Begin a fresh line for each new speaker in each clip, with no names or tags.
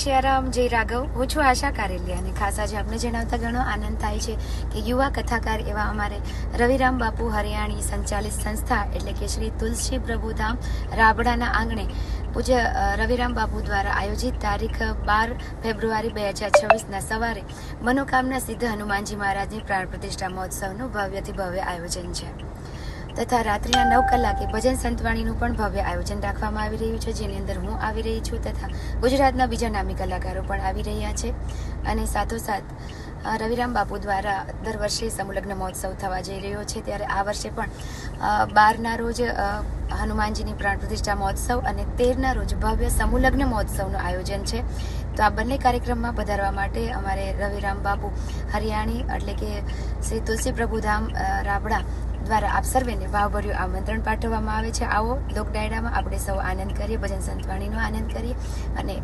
સિયારામ, જય રાઘવ. હું છું આશા કારેલિયા અને ખાસ આજે આપને જણાવતા ઘણો આનંદ થાય છે કે યુવા કથાકાર એવા અમારે રવિરામ બાપુ હરિયાણી સંચાલિત સંસ્થા એટલે કે શ્રી તુલસી પ્રભુધામ રાબડાના આંગણે પૂજ્ય રવિરામ બાપુ દ્વારા આયોજિત તારીખ 12 ફેબ્રુઆરી 2026ના સવારે મનોકામના સિદ્ધ હનુમાનજી મહારાજની પ્રાણ પ્રતિષ્ઠા મહોત્સવનું ભવ્યથી ભવ્ય આયોજન છે તથા રાત્રિના 9 કલાકે ભજન સંતવાણીનું પણ ભવ્ય આયોજન રાખવામાં આવી રહ્યું છે, જેની અંદર હું આવી રહી છું તથા ગુજરાતના બીજા નામી કલાકારો પણ આવી રહ્યા છે. અને સાથોસાથ રવિરામ બાપુ દ્વારા દર વર્ષે સમૂહલગ્ન મહોત્સવ થવા જઈ રહ્યો છે, ત્યારે આ વર્ષે પણ 12ના રોજ હનુમાનજીની પ્રાણ પ્રતિષ્ઠા મહોત્સવ અને 13ના રોજ ભવ્ય સમૂહલગ્ન મહોત્સવનું આયોજન છે. તો આ બંને કાર્યક્રમમાં પધારવા માટે અમારે રવિરામ બાપુ હરિયાણી એટલે કે શ્રી તુલસી પ્રભુધામ રાબડા દ્વારા આપ સર્વેને ભાવભર્યું આમંત્રણ પાઠવવામાં આવે છે. આવો લોક ડાયરામાં આપણે સૌ આનંદ કરીએ, ભજન સંતવાણીનો આનંદ કરીએ અને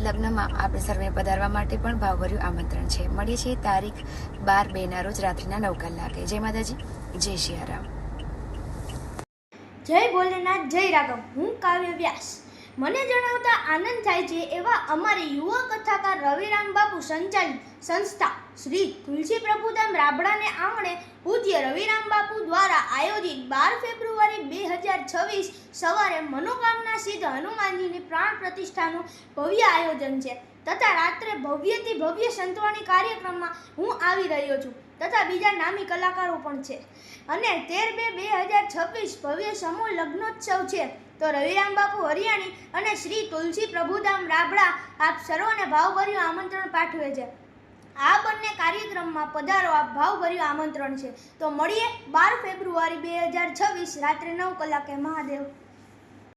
લગ્નમાં આપણે સર્વે પધારવા માટે પણ ભાવભર્યું આમંત્રણ છે. મળીએ છીએ તારીખ 12/2ના રોજ રાત્રિના 9 કલાકે. જય માતાજી, જય સિયારામ.
જય ભોલેનાથ, જય રાઘવ. હું કાવ્ય વ્યાસ. મને જણાવતા આનંદ થાય છે એવા અમારે યુવા કથાકાર રવિરામ બાપુ સંચાલિત સંસ્થા શ્રી તુલસી પ્રભુધામ રાબડાને આંગણે પૂજ્ય રવિરામ બાપુ દ્વારા આયોજિત 12 ફેબ્રુઆરી 2026 સવારે મનોકામના સિદ્ધ હનુમાનજીની પ્રાણ પ્રતિષ્ઠાનું ભવ્ય આયોજન છે તથા રાત્રે ભવ્યથી ભવ્ય સંતવાણી કાર્યક્રમમાં હું આવી રહ્યો છું તથા બીજા નામી કલાકારો પણ છે. અને 13/2/2026 ભવ્ય સમૂહ લગ્નોત્સવ છે. તો રવિરામ બાપુ હરિયાણી અને શ્રી તુલસી પ્રભુધામ રાબડા આપ સર્વને ભાવભર્યું આમંત્રણ પાઠવે છે. આ બંને કાર્યક્રમમાં પધારવા ભાવભર્યું આમંત્રણ છે. તો મળીએ 12 ફેબ્રુઆરી 2026 રાત્રે 9 કલાકે. મહાદેવ.